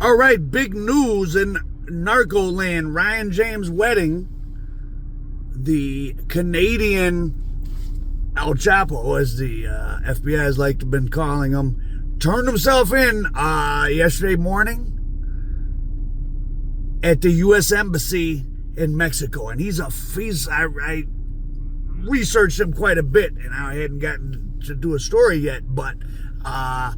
All right, big news in narco land. Ryan James' wedding, the Canadian El Chapo, as the FBI has been calling him, turned himself in yesterday morning at the U.S. Embassy in Mexico. And I researched him quite a bit, and I hadn't gotten to do a story yet, but I'll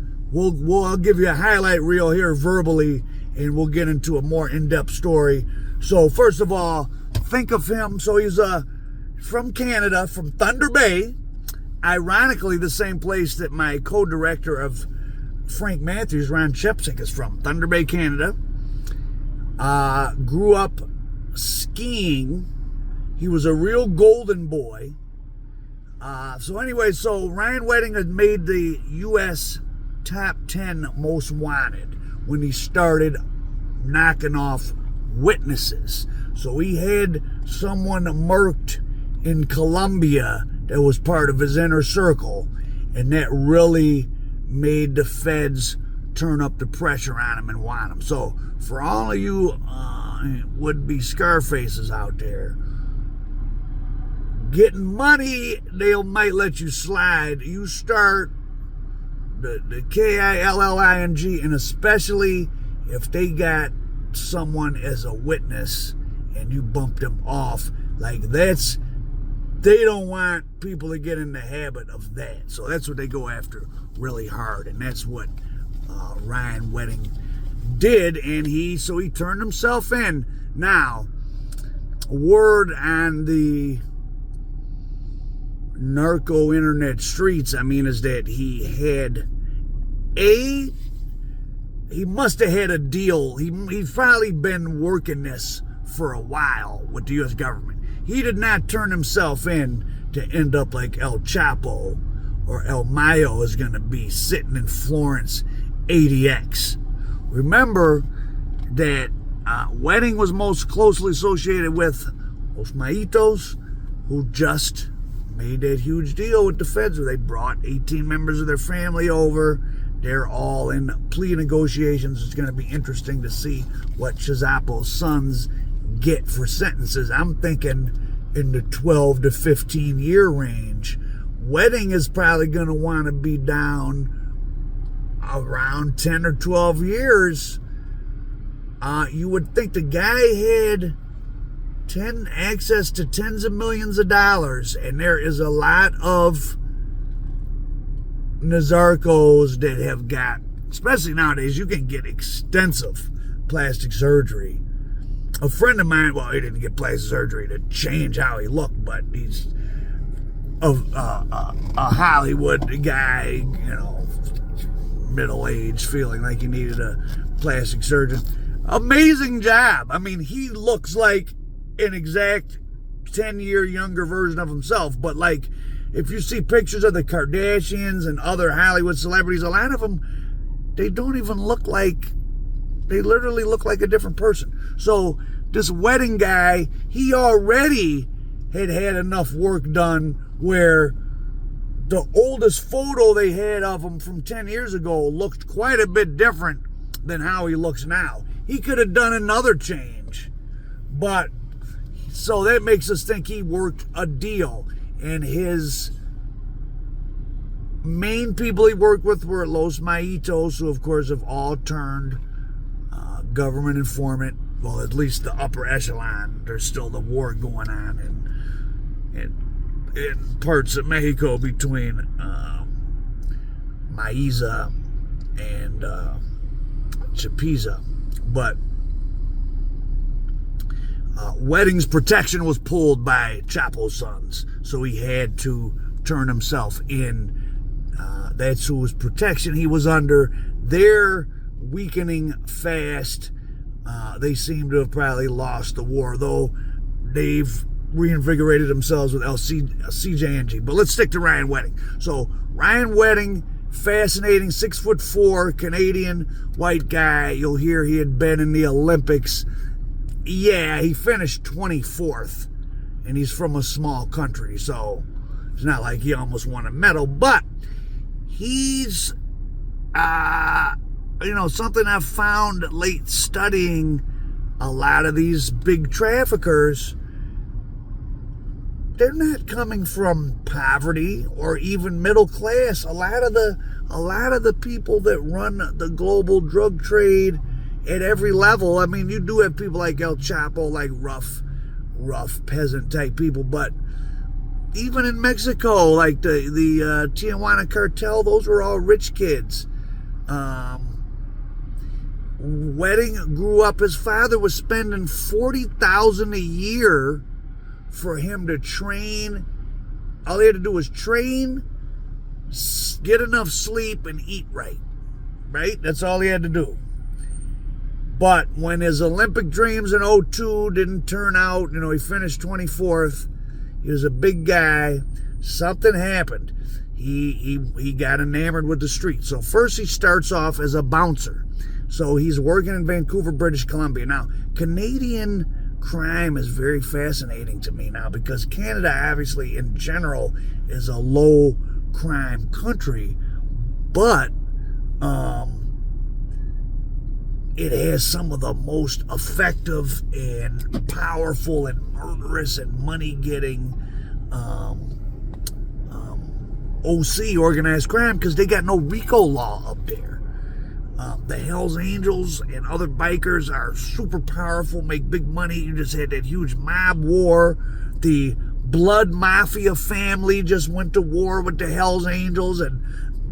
give you a highlight reel here verbally, and we'll get into a more in-depth story. So first of all, think of him. So he's from Canada, from Thunder Bay, ironically the same place that my co-director of Frank Matthews, Ron Chepsick, is from. Thunder Bay, Canada. Grew up skiing. He was a real golden boy. So Ryan Wedding had made the U.S. top 10 most wanted when he started knocking off witnesses. So he had someone murked in Colombia that was part of his inner circle, and that really made the feds turn up the pressure on him and want him. So for all of you would-be Scarfaces out there, getting money, they might let you slide. You start the KILLING, and especially if they got someone as a witness and you bump them off, they don't want people to get in the habit of that. So that's what they go after really hard, and that's what Ryan Wedding did, and he turned himself in. Now, word on the narco internet streets, is that he must have had a deal. He's probably been working this for a while with the U.S. government. He did not turn himself in to end up like El Chapo or El Mayo is going to be sitting in Florence 80X. Remember that Wedding was most closely associated with Los Maitos, who just made that huge deal with the feds where they brought 18 members of their family over. They're all in plea negotiations. It's going to be interesting to see what Chazapo's sons get for sentences. I'm thinking in the 12 to 15 year range. Wedding is probably going to want to be down around 10 or 12 years. You would think the guy had access to tens of millions of dollars, and there is a lot of Nazarcos that have got, especially nowadays, you can get extensive plastic surgery. A friend of mine, well, he didn't get plastic surgery to change how he looked, but he's a Hollywood guy, middle-aged, feeling like he needed a plastic surgeon. Amazing job. He looks like an exact 10-year younger version of himself, but if you see pictures of the Kardashians and other Hollywood celebrities, a lot of them, they don't even look like, they literally look like a different person. So this Wedding guy, he already had enough work done where the oldest photo they had of him from 10 years ago looked quite a bit different than how he looks now. He could have done another change, but so that makes us think he worked a deal. And his main people he worked with were Los Maitos, who of course have all turned government informant. Well, at least the upper echelon. There's still the war going on in parts of Mexico between Maiza and Chapiza. But Wedding's protection was pulled by Chapo's sons, so he had to turn himself in. That's whose protection he was under. They're weakening fast. They seem to have probably lost the war, though they've reinvigorated themselves with CJNG. But let's stick to Ryan Wedding. So Ryan Wedding, fascinating, 6'4" Canadian white guy. You'll hear he had been in the Olympics. Yeah, he finished 24th, and he's from a small country, so it's not like he almost won a medal, but he's something I've found late studying a lot of these big traffickers, they're not coming from poverty or even middle class. A lot of the people that run the global drug trade at every level, I mean, you do have people like El Chapo, like rough peasant type people, but even in Mexico, like the Tijuana cartel, those were all rich kids. Wedding grew up, his father was spending $40,000 a year for him to train. All he had to do was train, get enough sleep, and eat right. That's all he had to do. But when his Olympic dreams in 2002 didn't turn out, he finished 24th. He was a big guy. Something happened. He got enamored with the street. So first he starts off as a bouncer. So he's working in Vancouver, British Columbia. Now, Canadian crime is very fascinating to me now, because Canada, obviously, in general, is a low crime country, but it has some of the most effective and powerful and murderous and money-getting OC, organized crime, because they got no RICO law up there. The Hells Angels and other bikers are super powerful, make big money. You just had that huge mob war. The Blood Mafia family just went to war with the Hells Angels, and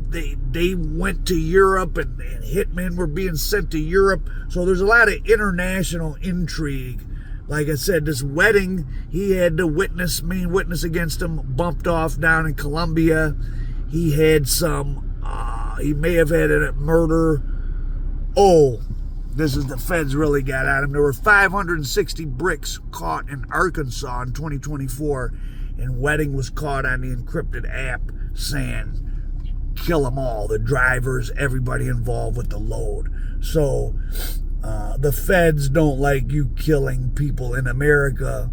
they went to Europe, and hitmen were being sent to Europe. So there's a lot of international intrigue. Like I said, this wedding, he had the main witness against him bumped off down in Colombia. He had he may have had a murder. Oh, the feds really got at him. There were 560 bricks caught in Arkansas in 2024, and Wedding was caught on the encrypted app saying, kill them all, the drivers, everybody involved with the load. So the feds don't like you killing people in America,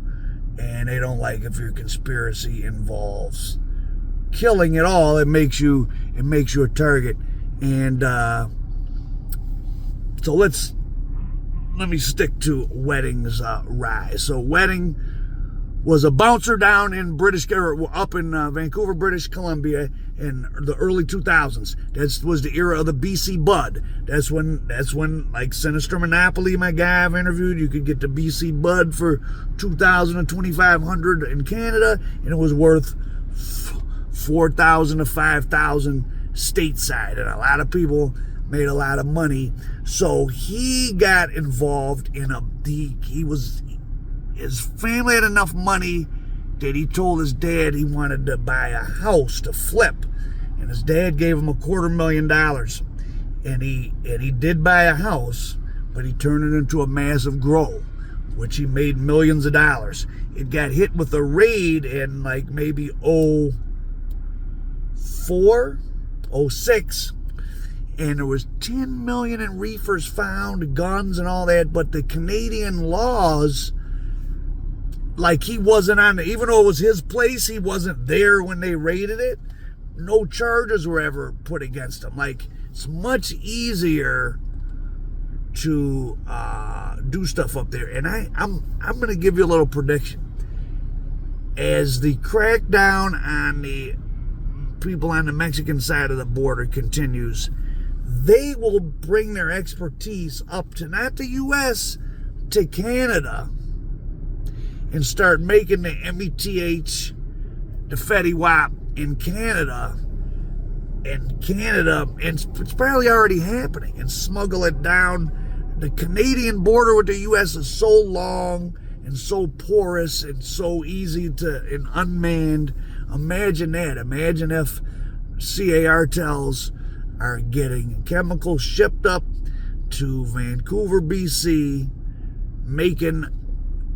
and they don't like if your conspiracy involves killing at all. It makes you a target. And so let me stick to Wedding's rise. So Wedding was a bouncer down in up in Vancouver, British Columbia in the early 2000s. That was the era of the BC Bud. That's when like Sinister Monopoly, my guy I've interviewed, you could get the BC Bud for $2,000 to $2,500 in Canada, and it was worth $4,000 to $5,000 stateside, and a lot of people made a lot of money. So he got involved in his family had enough money that he told his dad he wanted to buy a house to flip, and his dad gave him $250,000, and he did buy a house, but he turned it into a massive grow, which he made millions of dollars. It got hit with a raid in like maybe 2004, 2006, and there was 10 million in reefers found, guns and all that, but the Canadian laws, like he wasn't even though it was his place, he wasn't there when they raided it. No charges were ever put against him. Like, it's much easier to do stuff up there. And I'm going to give you a little prediction. As the crackdown on the people on the Mexican side of the border continues, they will bring their expertise up to not the U.S., to Canada, and start making the METH, the Fetty Wap in Canada, and it's probably already happening, and smuggle it down. The Canadian border with the U.S. is so long and so porous and so easy and unmanned. Imagine that. Imagine if cartels are getting chemicals shipped up to Vancouver, BC, making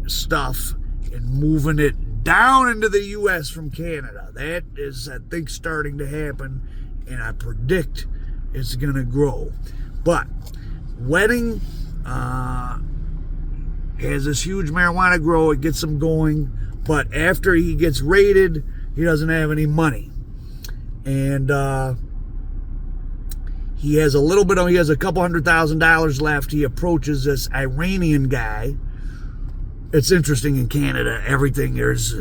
stuff and moving it down into the U.S. from Canada. That is, I think, starting to happen, and I predict it's going to grow. But Wedding has this huge marijuana grow. It gets him going, but after he gets raided, he doesn't have any money. And He has a couple $100,000 left. He approaches this Iranian guy. It's interesting in Canada, everything there's,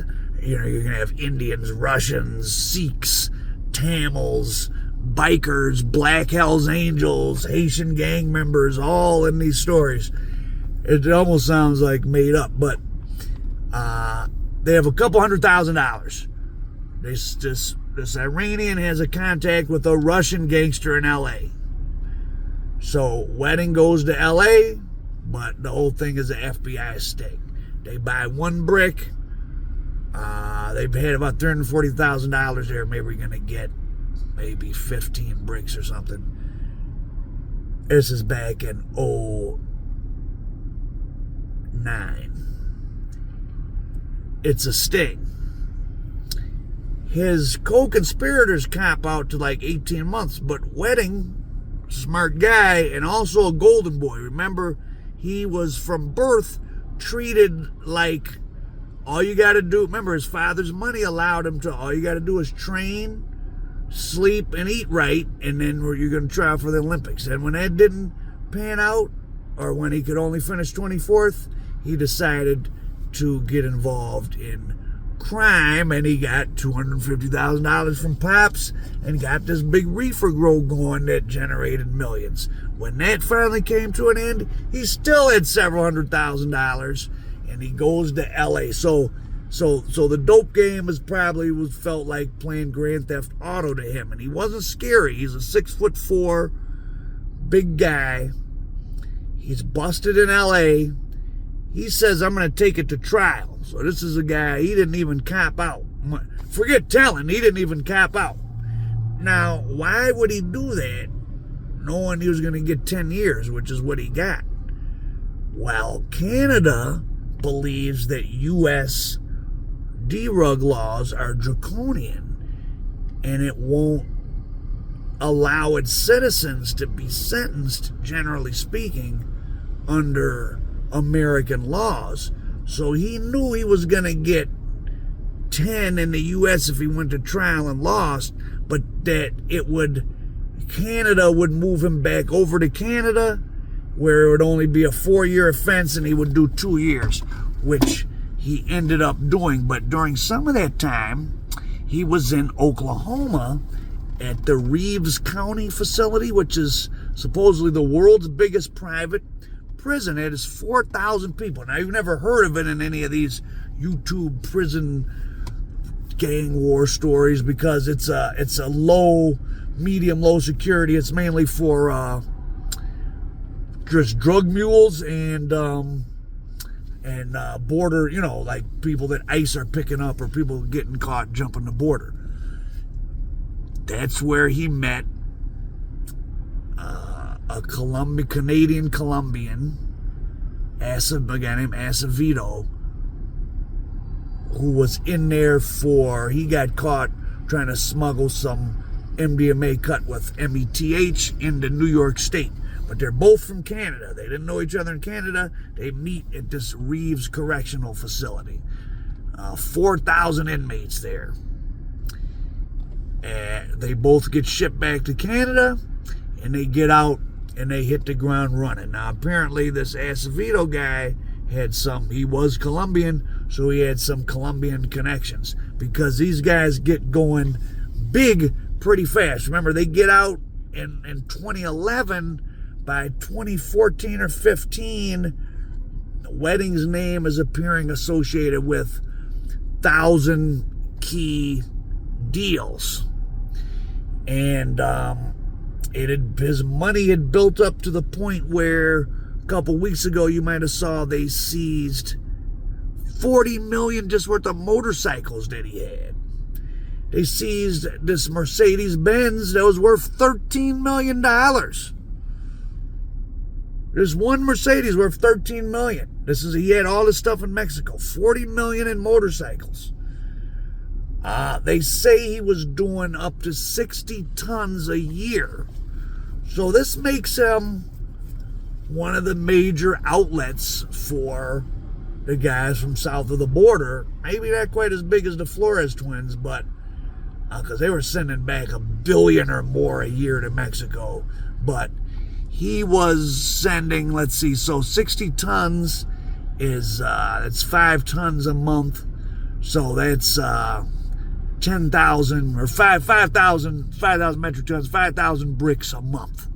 you're going to have Indians, Russians, Sikhs, Tamils, bikers, Black Hells Angels, Haitian gang members, all in these stories. It almost sounds like made up, but they have a couple $100,000. This Iranian has a contact with a Russian gangster in L.A. So wedding goes to L.A., but the whole thing is an FBI sting. They buy one brick. They've had about $340,000 there. Maybe we're going to get maybe 15 bricks or something. This is back in 2009. It's a sting. His co-conspirators cop out to like 18 months, but Wedding, smart guy, and also a golden boy. Remember, he was from birth treated like all you got to do. Remember, his father's money allowed him to, all you got to do is train, sleep, and eat right, and then you're going to try out for the Olympics. And when that didn't pan out, or when he could only finish 24th, he decided to get involved in crime, and he got $250,000 from Pops and got this big reefer grow going that generated millions. When that finally came to an end, he still had several $100,000, and he goes to LA. So the dope game was felt like playing Grand Theft Auto to him, and he wasn't scary. He's a 6'4" big guy. He's busted in LA. He says, I'm going to take it to trial. So this is a guy, he didn't even cop out. Forget telling, he didn't even cop out. Now, why would he do that knowing he was going to get 10 years, which is what he got? Well, Canada believes that U.S. drug laws are draconian, and it won't allow its citizens to be sentenced, generally speaking, under American laws. So he knew he was going to get 10 in the U.S. if he went to trial and lost, but that Canada would move him back over to Canada, where it would only be a 4-year offense and he would do 2 years, which he ended up doing. But during some of that time, he was in Oklahoma at the Reeves County facility, which is supposedly the world's biggest private prison. It is 4,000 people. Now, you've never heard of it in any of these YouTube prison gang war stories because it's a medium low security. It's mainly for just drug mules and border, like people that ICE are picking up or people getting caught jumping the border. That's where he met a Canadian Colombian, a guy named Acevedo, who was in there he got caught trying to smuggle some MDMA cut with METH into New York State. But they're both from Canada. They didn't know each other in Canada. They meet at this Reeves Correctional Facility. 4,000 inmates there. They both get shipped back to Canada, and they get out and they hit the ground running. Now, apparently, this Acevedo guy he was Colombian, so he had some Colombian connections, because these guys get going big pretty fast. Remember, they get out in 2011. By 2014 or 15, Wedding's name is appearing associated with 1,000 key deals. And his money had built up to the point where a couple weeks ago you might have saw they seized $40 million just worth of motorcycles that he had. They seized this Mercedes Benz that was worth $13 million. There's one Mercedes worth $13 million. He had all this stuff in Mexico. $40 million in motorcycles. They say he was doing up to 60 tons a year. So this makes him one of the major outlets for the guys from south of the border. Maybe not quite as big as the Flores twins, but because they were sending back $1 billion or more a year to Mexico. But he was sending, let's see, so 60 tons is, it's 5 tons a month. So that's 10,000 or 5,000 metric tons, 5,000 bricks a month.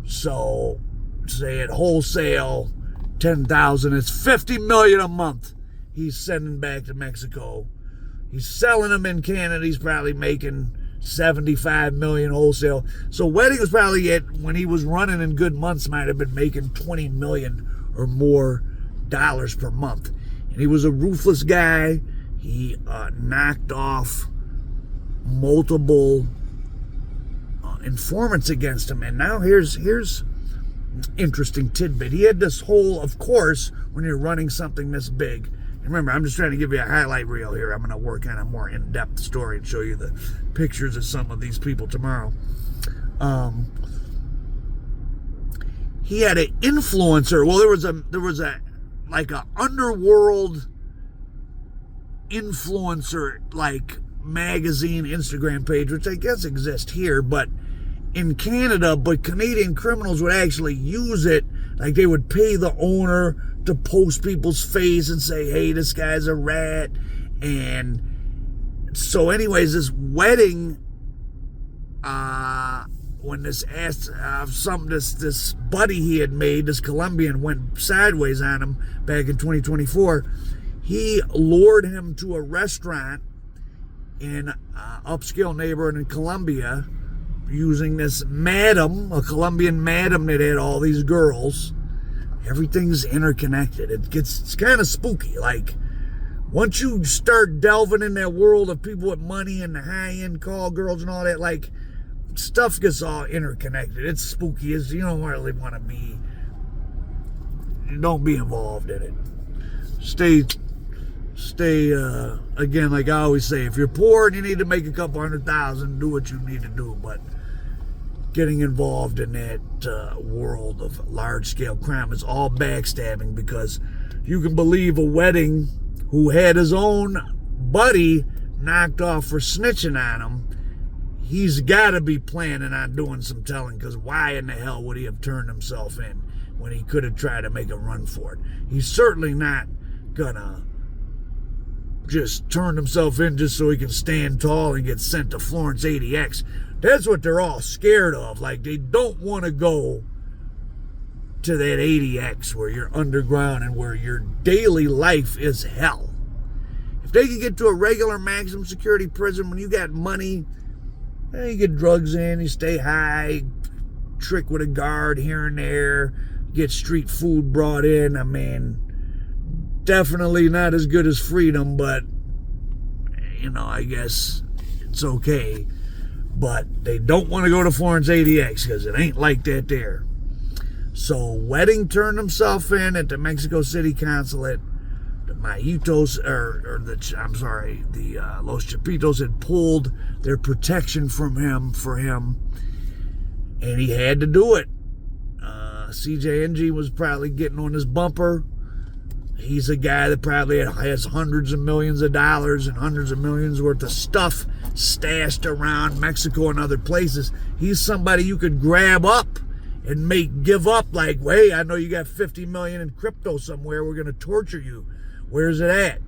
So say at wholesale, 10,000, it's 50 million a month he's sending back to Mexico. He's selling them in Canada. He's probably making 75 million wholesale. So Wedding was probably when he was running in good months, might have been making 20 million or more dollars per month. And he was a ruthless guy. He knocked off multiple informants against him. And now here's interesting tidbit. He had this whole, of course, when you're running something this big, remember, I'm just trying to give you a highlight reel here. I'm going to work on a more in-depth story and show you the pictures of some of these people tomorrow. He had an influencer. Well, there was a like a Underworld influencer like magazine, Instagram page, which I guess exists here, but in Canada, but Canadian criminals would actually use it. Like they would pay the owner to post people's face and say, hey, this guy's a rat. And so anyways, this Wedding, when this this buddy he had made, this Colombian, went sideways on him back in 2024, he lured him to a restaurant in an upscale neighborhood in Colombia using this madam, a Colombian madam that had all these girls. Everything's interconnected. It's kind of spooky. Like, once you start delving in that world of people with money and the high-end call girls and all that, like, stuff gets all interconnected. It's spooky. You don't really want to be, don't be involved in it. Stay, again, like I always say, if you're poor and you need to make a couple $100,000, do what you need to do. But getting involved in that world of large-scale crime is all backstabbing, because you can believe a Wedding who had his own buddy knocked off for snitching on him, he's got to be planning on doing some telling, because why in the hell would he have turned himself in when he could have tried to make a run for it? He's certainly not gonna just turn himself in just so he can stand tall and get sent to Florence ADX. That's what they're all scared of. Like, they don't want to go to that ADX where you're underground and where your daily life is hell. If they could get to a regular maximum security prison when you got money, you get drugs in, you stay high, trick with a guard here and there, get street food brought in. I mean, definitely not as good as freedom, but, I guess it's okay. But they don't want to go to Florence ADX because it ain't like that there. So Wedding turned himself in at the Mexico City consulate. The Mayitos, the Los Chapitos had pulled their protection for him, and he had to do it. CJNG was probably getting on his bumper. He's a guy that probably has hundreds of millions of dollars and hundreds of millions worth of stuff stashed around Mexico and other places. He's somebody you could grab up and give up, like, hey, I know you got 50 million in crypto somewhere. We're going to torture you. Where's it at?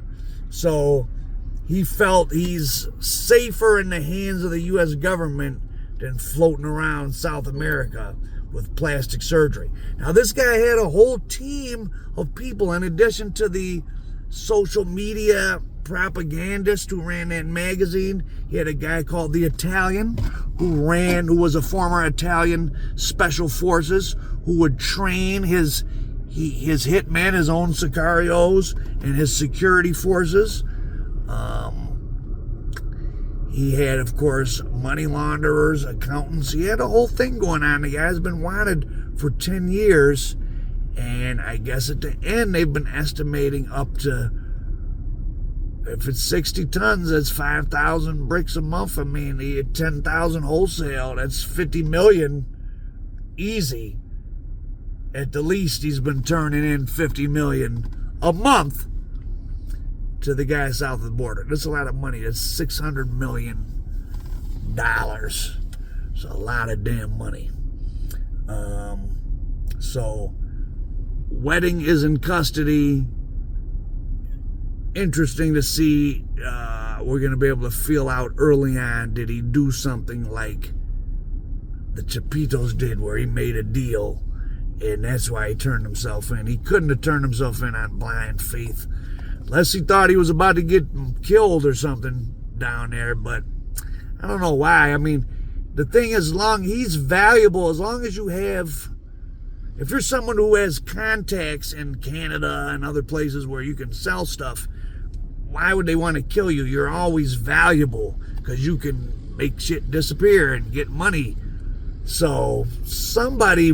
So he felt he's safer in the hands of the U.S. government than floating around South America with plastic surgery. Now, this guy had a whole team of people, in addition to the social media propagandist who ran that magazine. He had a guy called the Italian who was a former Italian special forces, who would train his hitmen, his own sicarios, and his security forces. He had, of course, money launderers, accountants. He had a whole thing going on. The guy's been wanted for 10 years. And I guess at the end, they've been estimating up to, if it's 60 tons, that's 5,000 bricks a month. I mean, he had 10,000 wholesale. That's 50 million easy. At the least, he's been turning in 50 million a month to the guy south of the border. That's a lot of money. That's $600 million. It's a lot of damn money. So Wedding is in custody. Interesting to see. We're going to be able to feel out early on, did he do something like the Chapitos did, where he made a deal and that's why he turned himself in. He couldn't have turned himself in on blind faith unless he thought he was about to get killed or something down there. But I don't know why. I mean, the thing is, he's valuable as long as you have, if you're someone who has contacts in Canada and other places where you can sell stuff, why would they want to kill you? You're always valuable because you can make shit disappear and get money. So somebody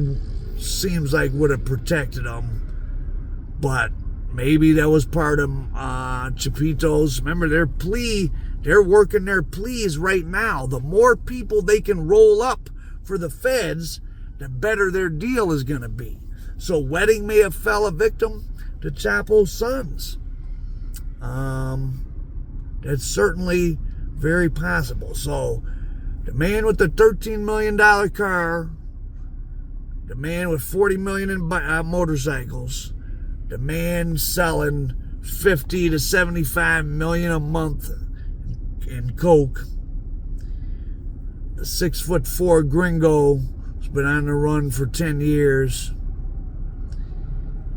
seems like would have protected him, but maybe that was part of Chapitos. Remember, they're working their pleas right now. The more people they can roll up for the feds, the better their deal is going to be. So Wedding may have fell a victim to Chapo's sons. That's certainly very possible. So the man with the $13 million car, the man with $40 million in motorcycles, the man selling $50 to $75 million a month in coke, the 6'4" gringo who's been on the run for 10 years,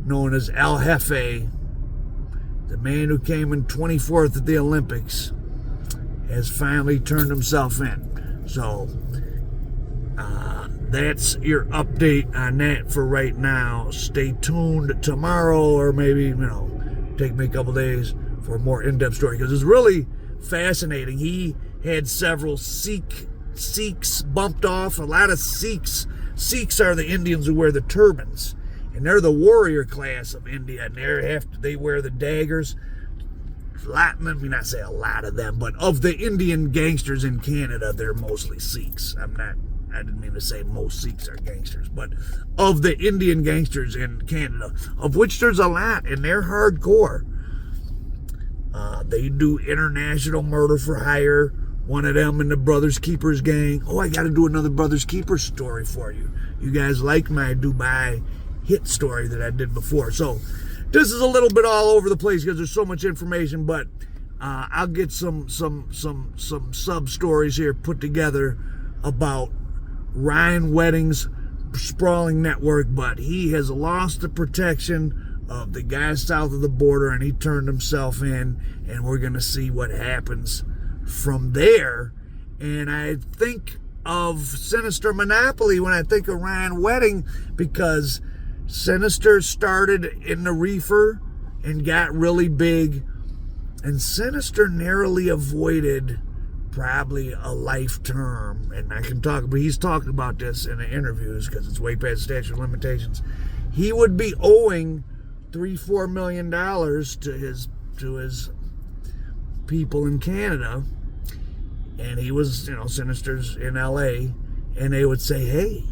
known as El Jefe, the man who came in 24th at the Olympics, has finally turned himself in. So that's your update on that for right now. Stay tuned tomorrow, or maybe, take me a couple days for a more in-depth story, because it's really fascinating. He had several Sikhs bumped off. A lot of Sikhs are the Indians who wear the turbans, and they're the warrior class of India, and they wear the daggers. Let me not say a lot of them, but of the Indian gangsters in Canada, they're mostly Sikhs. I didn't mean to say most Sikhs are gangsters, but of the Indian gangsters in Canada, of which there's a lot, and they're hardcore. They do international murder for hire. One of them in the Brothers Keepers gang. Oh, I got to do another Brothers Keepers story for you. You guys like my Dubai hit story that I did before. So this is a little bit all over the place because there's so much information, but I'll get some sub stories here put together about Ryan Wedding's sprawling network, but he has lost the protection of the guy south of the border, and he turned himself in, and we're going to see what happens from there. And I think of Sinister Monopoly when I think of Ryan Wedding, because Sinister started in the reefer and got really big, and Sinister narrowly avoided probably a life term. And I can talk, but he's talking about this in the interviews because it's way past statute of limitations. He would be owing $3-4 million to his people in Canada, and he was, Sinister's in LA, and they would say, hey,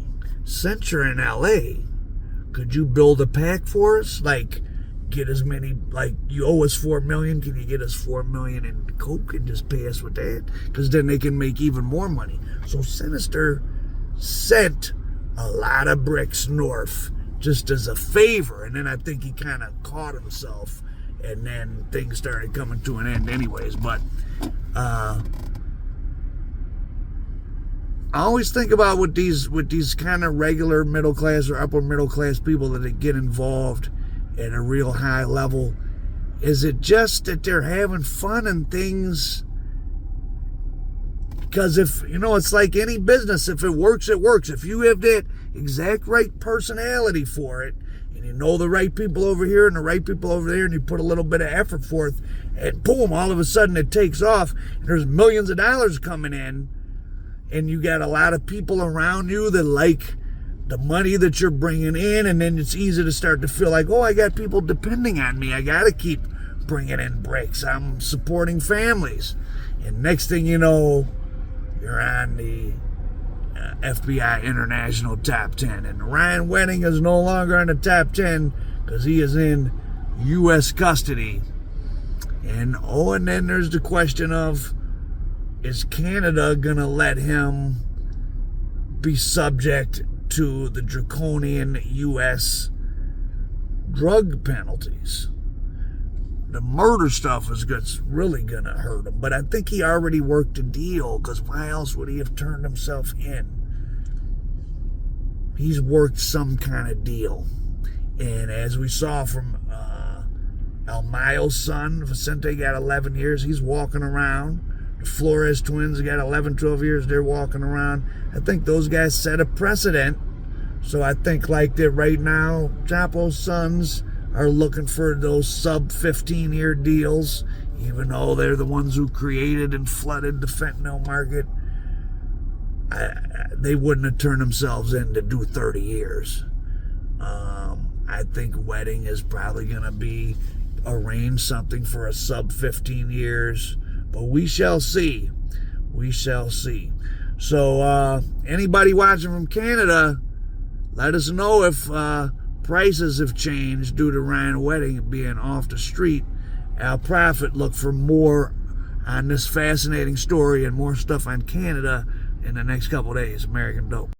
since you're in LA, could you build a pack for us? Like, get as many, like, you owe us $4 million, can you get us $4 million in coke and just pay us with that? Because then they can make even more money. So Sinister sent a lot of bricks north just as a favor, and then I think he kind of caught himself, and then things started coming to an end anyways. But I always think about with these kind of regular middle class or upper middle class people that get involved at a real high level. Is it just that they're having fun and things? Because if, it's like any business, if it works, it works. If you have that exact right personality for it, and you know the right people over here and the right people over there, and you put a little bit of effort forth, and boom, all of a sudden it takes off, and there's millions of dollars coming in, and you got a lot of people around you that like the money that you're bringing in, and then it's easy to start to feel like, oh, I got people depending on me. I got to keep bringing in bricks. I'm supporting families. And next thing you know, you're on the FBI International Top 10. And Ryan Wedding is no longer on the Top 10 because he is in U.S. custody And then there's the question of, is Canada gonna let him be subject to the draconian U.S. drug penalties? The murder stuff is really gonna hurt him, but I think he already worked a deal, because why else would he have turned himself in? He's worked some kind of deal. And as we saw from El Mayo's son, Vicente, got 11 years. He's walking around. The Flores twins got 11, 12 years. They're walking around. I think those guys set a precedent. So I think like that right now, Chapo's sons are looking for those sub 15-year deals, even though they're the ones who created and flooded the fentanyl market. They wouldn't have turned themselves in to do 30 years. I think wedding is probably going to be arrange something for a sub 15 years, but we shall see. We shall see. So anybody watching from Canada, let us know if prices have changed due to Ryan Wedding being off the street. Al Prophet, look for more on this fascinating story and more stuff on Canada in the next couple of days. American Dope.